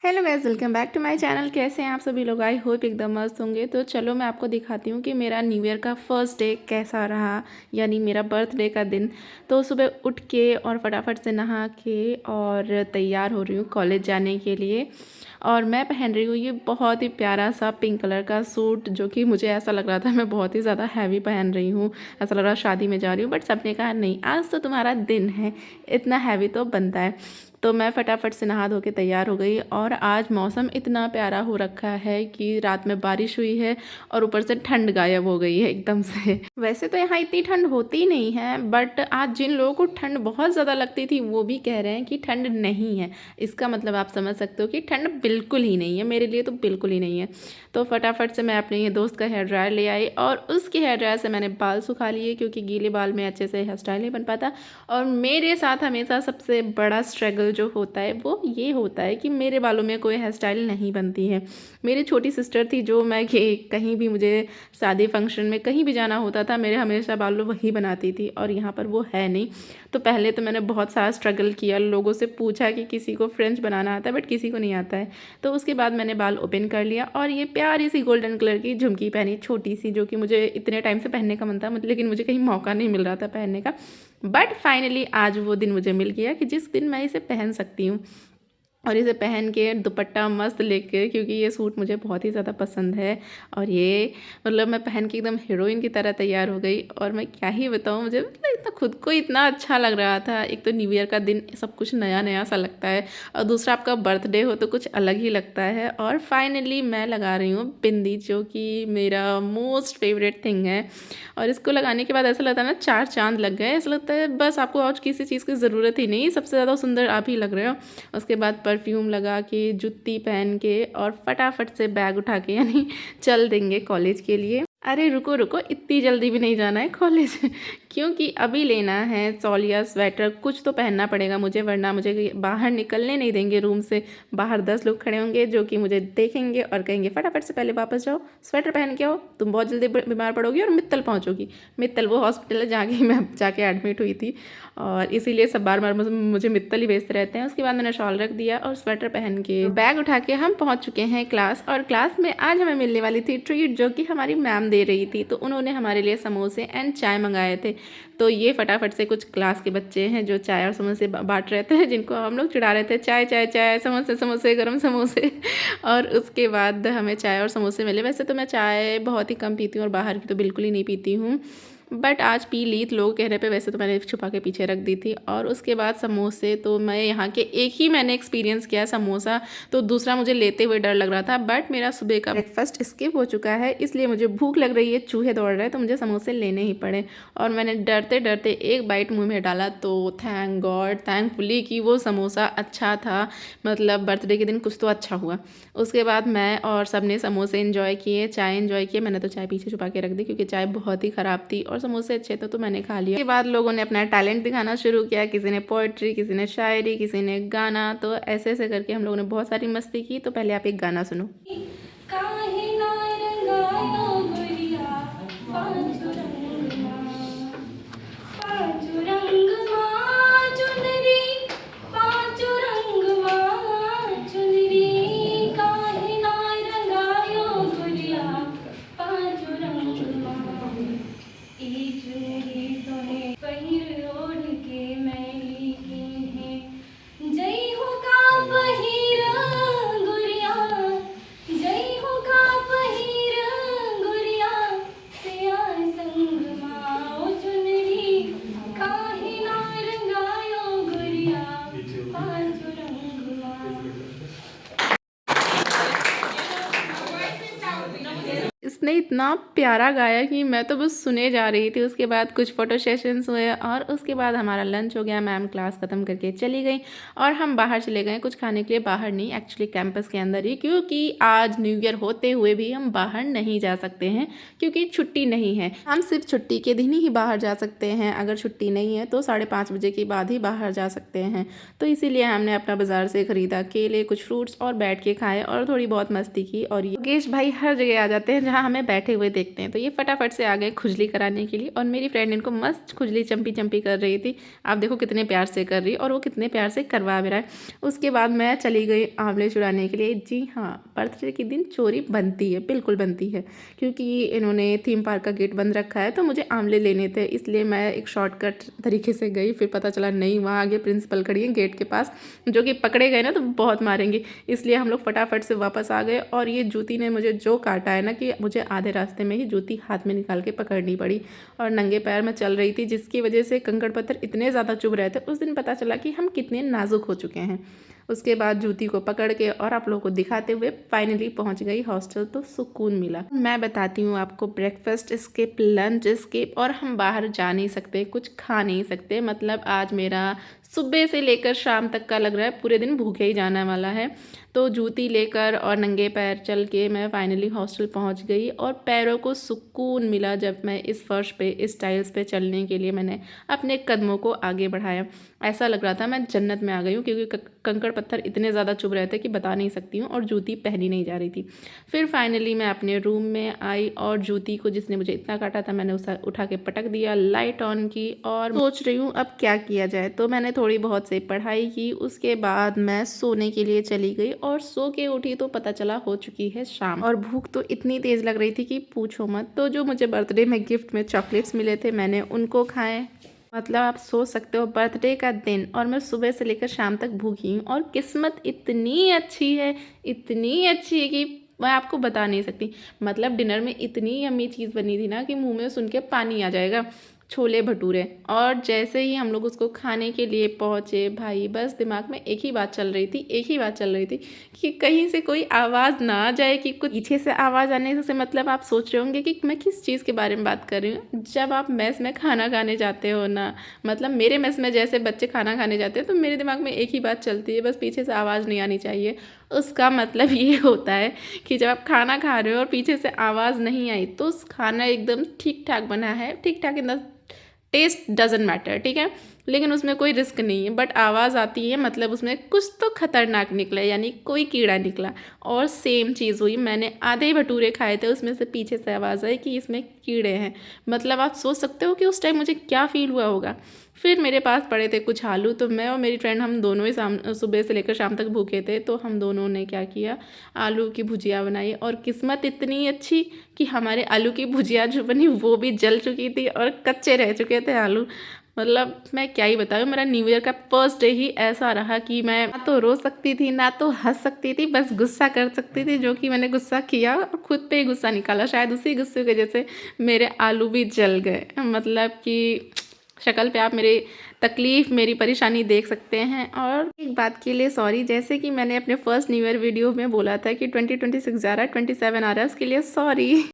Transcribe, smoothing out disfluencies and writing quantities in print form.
Hello guys, welcome back to my channel. कैसे हैं आप सभी लोग? आई होप एकदम मस्त होंगे। तो चलो मैं आपको दिखाती हूँ कि मेरा न्यू ईयर का फर्स्ट डे कैसा रहा, यानी मेरा बर्थडे का दिन। तो सुबह उठ के और फटाफट से नहा के और तैयार हो रही हूँ कॉलेज जाने के लिए। और मैं पहन रही हूँ ये बहुत ही प्यारा सा पिंक कलर का सूट, जो कि मुझे ऐसा लग रहा था मैं बहुत ही ज़्यादा हैवी पहन रही हूँ। ऐसा लग रहा शादी में जा रही हूँ, बट सबने कहा नहीं, आज तो तुम्हारा दिन है, इतना हैवी तो बनता है। तो मैं फटाफट से नहा धो के तैयार हो गई। और आज मौसम इतना प्यारा हो रखा है कि रात में बारिश हुई है और ऊपर से ठंड गायब हो गई है एकदम से। वैसे तो यहाँ इतनी ठंड होती नहीं है, बट आज जिन लोगों को ठंड बहुत ज़्यादा लगती थी वो भी कह रहे हैं कि ठंड नहीं है। इसका मतलब आप समझ सकते हो कि ठंड बिल्कुल ही नहीं है, मेरे लिए तो बिल्कुल ही नहीं है। तो फटाफट से मैं अपने ये दोस्त का हेयर ड्रायर ले आई और उसके हेयर ड्रायर से मैंने बाल सुखा लिए, क्योंकि गीले बाल में अच्छे से हेयर स्टाइल नहीं बन पाता। और मेरे साथ हमेशा सबसे बड़ा स्ट्रगल जो होता है वो ये होता है कि मेरे बालों में कोई हेयर स्टाइल नहीं बनती है। मेरी छोटी सिस्टर थी, जो मैं कहीं भी मुझे शादी फंक्शन में कहीं भी जाना होता था, मेरे हमेशा बाल वही बनाती थी, और यहाँ पर वो है नहीं। तो पहले तो मैंने बहुत सारा स्ट्रगल किया, लोगों से पूछा कि किसी को फ्रेंच बनाना आता है, बट किसी को नहीं आता है। तो उसके बाद मैंने बाल ओपन कर लिया और ये प्यारी सी गोल्डन कलर की झुमकी पहनी, छोटी सी, जो कि मुझे इतने टाइम से पहनने का मन था, लेकिन मुझे कहीं मौका नहीं मिल रहा था पहनने का। बट फाइनली आज वो दिन मुझे मिल गया कि जिस दिन मैं इसे पहन सकती हूँ। और इसे पहन के दुपट्टा मस्त लेके, क्योंकि ये सूट मुझे बहुत ही ज़्यादा पसंद है। और ये मतलब मैं पहन के एकदम हीरोइन की तरह तैयार हो गई। और मैं क्या ही बताऊँ, मुझे मतलब इतना खुद को इतना अच्छा लग रहा था। एक तो न्यू ईयर का दिन, सब कुछ नया नया सा लगता है, और दूसरा आपका बर्थडे हो तो कुछ अलग ही लगता है। और फाइनली मैं लगा रही हूँ बिंदी, जो कि मेरा मोस्ट फेवरेट थिंग है। और इसको लगाने के बाद ऐसा लगता है ना, चार चांद लग गए। ऐसा लगता है बस आपको और किसी चीज़ की ज़रूरत ही नहीं, सबसे ज़्यादा सुंदर आप ही लग रहे हो। उसके बाद परफ्यूम लगा के, जूती पहन के, और फटाफट से बैग उठा के यानी चल देंगे कॉलेज के लिए। अरे रुको रुको, इतनी जल्दी भी नहीं जाना है कॉलेज क्योंकि अभी लेना है शॉल या स्वेटर, कुछ तो पहनना पड़ेगा मुझे, वरना मुझे बाहर निकलने नहीं देंगे रूम से। बाहर 10 लोग खड़े होंगे जो कि मुझे देखेंगे और कहेंगे फटाफट से पहले वापस जाओ, स्वेटर पहन के आओ, तुम बहुत जल्दी बीमार पड़ोगी और मित्तल पहुँचोगी। मित्तल वो हॉस्पिटल है जहाँ की मैं जाके एडमिट हुई थी, और इसीलिए सब बार बार मुझे मित्तल ही भेजते रहते हैं। उसके बाद मैंने शॉल रख दिया और स्वेटर पहन के बैग उठा के हम पहुंच चुके हैं क्लास। और क्लास में आज हमें मिलने वाली थी ट्रीट, जो कि हमारी मैम दे रही थी। तो उन्होंने हमारे लिए समोसे एंड चाय मंगाए थे। तो ये फटाफट से कुछ क्लास के बच्चे हैं जो चाय और समोसे बांट रहे थे, जिनको हम लोग चिढ़ा रहे थे, चाय चाय चाय, समोसे समोसे, गरम समोसे और उसके बाद हमें चाय और समोसे मिले। वैसे तो मैं चाय बहुत ही कम पीती हूँ और बाहर की तो बिल्कुल ही नहीं पीती हूँ, बट आज पी ली लोगों कहने पे। वैसे तो मैंने छुपा के पीछे रख दी थी। और उसके बाद समोसे, तो मैं यहाँ के एक ही मैंने एक्सपीरियंस किया समोसा, तो दूसरा मुझे लेते हुए डर लग रहा था। बट मेरा सुबह का ब्रेकफास्ट स्किप हो चुका है, इसलिए मुझे भूख लग रही है, चूहे दौड़ रहे हैं, तो मुझे समोसे लेने ही पड़े। और मैंने डरते डरते एक बाइट मुँह में डाला, तो थैंक गॉड, थैंकफुली कि वो समोसा अच्छा था। मतलब बर्थडे के दिन कुछ तो अच्छा हुआ। उसके बाद मैं और सब ने समोसे इन्जॉय किए, चाय इन्जॉय किए। मैंने तो चाय पीछे छुपा के रख दी, क्योंकि चाय बहुत ही ख़राब थी और समोसे अच्छे थे, तो मैंने खा लिया। उसके बाद लोगों ने अपना टैलेंट दिखाना शुरू किया, किसी ने पोइट्री, किसी ने शायरी, किसी ने गाना। तो ऐसे ऐसे करके हम लोगों ने बहुत सारी मस्ती की। तो पहले आप एक गाना सुनो। काहे ना रंगायो गुड़िया, पांचो रंग माँ, पांचो रंग माँ चुनरी, पांचो रंग माँ चुनरी, काहे ना रंगायो गुड़िया, पांचो रंग माँ। ई चुनरी तोहे पहिर ओढ़ के मैली की है, जय हो का पहिर गुड़िया, जय हो का पहिर गुड़िया, तेरा संग माओ चुनरी, काहे ना रंगायो गुड़िया, पांचो रंग माँ। इसने इतना प्यारा गाया कि मैं तो बस सुने जा रही थी। उसके बाद कुछ फ़ोटो सेशंस हुए और उसके बाद हमारा लंच हो गया। मैम क्लास ख़त्म करके चली गई और हम बाहर चले गए कुछ खाने के लिए। बाहर नहीं, एक्चुअली कैंपस के अंदर ही, क्योंकि आज न्यू ईयर होते हुए भी हम बाहर नहीं जा सकते हैं, क्योंकि छुट्टी नहीं है। हम सिर्फ छुट्टी के दिन ही बाहर जा सकते हैं। अगर छुट्टी नहीं है तो 5:30 बजे के बाद ही बाहर जा सकते हैं। तो इसीलिए हमने अपना बाज़ार से ख़रीदा केले, कुछ फ्रूट्स, और बैठ के खाए और थोड़ी बहुत मस्ती की। और योगेश भाई हर जगह आ जाते हैं जहाँ हमें बैठे हुए देखते हैं। तो ये फटाफट से आ गए खुजली कराने के लिए और मेरी फ्रेंड इनको मस्त खुजली चंपी चंपी कर रही थी। आप देखो कितने प्यार से कर रही है और वो कितने प्यार से करवा भी रहा है। उसके बाद मैं चली गई आंवले चुराने के लिए। जी हाँ, बर्थडे के दिन चोरी बनती है, बिल्कुल बनती है, क्योंकि इन्होंने थीम पार्क का गेट बंद रखा है तो मुझे आंवले लेने थे, इसलिए मैं एक शॉर्टकट तरीके से गई। फिर पता चला नहीं, वहाँ आगे प्रिंसिपल खड़ी है गेट के पास, जो कि पकड़े गए ना तो बहुत मारेंगे, इसलिए हम लोग फटाफट से वापस आ गए। और ये जूती ने मुझे जो काटा है ना कि मुझे आधे रास्ते में ही जूती हाथ में निकाल के पकड़नी पड़ी और नंगे पैर में चल रही थी, जिसकी वजह से कंकड़ पत्थर इतने ज़्यादा चुभ रहे थे। उस दिन पता चला कि हम कितने नाजुक हो चुके हैं। उसके बाद जूती को पकड़ के और आप लोगों को दिखाते हुए फाइनली पहुंच गई हॉस्टल, तो सुकून मिला। मैं बताती हूँ आपको, ब्रेकफास्ट स्किप, लंच स्किप, और हम बाहर जा नहीं सकते, कुछ खा नहीं सकते। मतलब आज मेरा सुबह से लेकर शाम तक का लग रहा है पूरे दिन भूखे ही जाने वाला है। तो जूती लेकर और नंगे पैर चल के मैं फाइनली हॉस्टल पहुंच गई और पैरों को सुकून मिला जब मैं इस फर्श पे, इस टाइल्स पे चलने के लिए मैंने अपने कदमों को आगे बढ़ाया। ऐसा लग रहा था मैं जन्नत में आ गई हूँ, क्योंकि कंकड़ पत्थर इतने ज़्यादा चुभ रहे थे कि बता नहीं सकती हूँ, और जूती पहनी नहीं जा रही थी। फिर फाइनली मैं अपने रूम में आई और जूती को, जिसने मुझे इतना काटा था, मैंने उसे उठा के पटक दिया, लाइट ऑन की और सोच रही हूँ अब क्या किया जाए। तो मैंने थोड़ी बहुत से पढ़ाई की, उसके बाद मैं सोने के लिए चली गई और सो के उठी तो पता चला हो चुकी है शाम, और भूख तो इतनी तेज़ लग रही थी कि पूछो मत। तो जो मुझे बर्थडे में गिफ्ट में चॉकलेट्स मिले थे, मैंने उनको खाए। मतलब आप सोच सकते हो, बर्थडे का दिन और मैं सुबह से लेकर शाम तक भूखी हूँ, और किस्मत इतनी अच्छी है, इतनी अच्छी है कि मैं आपको बता नहीं सकती। मतलब डिनर में इतनी यम्मी चीज़ बनी थी ना कि मुंह में सुन के पानी आ जाएगा, छोले भटूरे। और जैसे ही हम लोग उसको खाने के लिए पहुँचे, भाई बस दिमाग में एक ही बात चल रही थी, एक ही बात चल रही थी कि कहीं से कोई आवाज़ ना आ जाए, कि कुछ पीछे से आवाज़ आने से मतलब आप सोच रहे होंगे कि मैं किस चीज़ के बारे में बात कर रही हूँ। जब आप मेस में खाना खाने जाते हो ना, मतलब मेरे मेस में जैसे बच्चे खाना खाने जाते हैं तो मेरे दिमाग में एक ही बात चलती है, बस पीछे से आवाज़ नहीं आनी चाहिए। उसका मतलब ये होता है कि जब आप खाना खा रहे हो और पीछे से आवाज़ नहीं आई तो उस खाना एकदम ठीक ठाक बना है। ठीक ठाक in the taste doesn't matter, ठीक है, लेकिन उसमें कोई रिस्क नहीं है, बट आवाज़ आती है मतलब उसमें कुछ तो खतरनाक निकला, यानी कोई कीड़ा निकला। और सेम चीज़ हुई, मैंने आधे ही भटूरे खाए थे, उसमें से पीछे से आवाज़ आई कि इसमें कीड़े हैं। मतलब आप सोच सकते हो कि उस टाइम मुझे क्या फ़ील हुआ होगा। फिर मेरे पास पड़े थे कुछ आलू, तो मैं और मेरी फ्रेंड हम दोनों ही सुबह से लेकर शाम तक भूखे थे, तो हम दोनों ने क्या किया, आलू की भुजिया बनाई। और किस्मत इतनी अच्छी कि हमारे आलू की भुजिया जो बनी वो भी जल चुकी थी और कच्चे रह चुके थे आलू। मतलब मैं क्या ही बताऊँ, मेरा न्यू ईयर का फर्स्ट डे ही ऐसा रहा कि मैं ना तो रो सकती थी ना तो हंस सकती थी, बस गुस्सा कर सकती थी, जो कि मैंने गुस्सा किया और खुद पे ही गुस्सा निकाला। शायद उसी गुस्से की वजह से मेरे आलू भी जल गए। मतलब कि शक्ल पे आप मेरी तकलीफ़, मेरी परेशानी देख सकते हैं। और एक बात के लिए सॉरी, जैसे कि मैंने अपने फर्स्ट न्यू ईयर वीडियो में बोला था कि 2026 जा रहा है, 27 आ रहा है, उसके लिए सॉरी।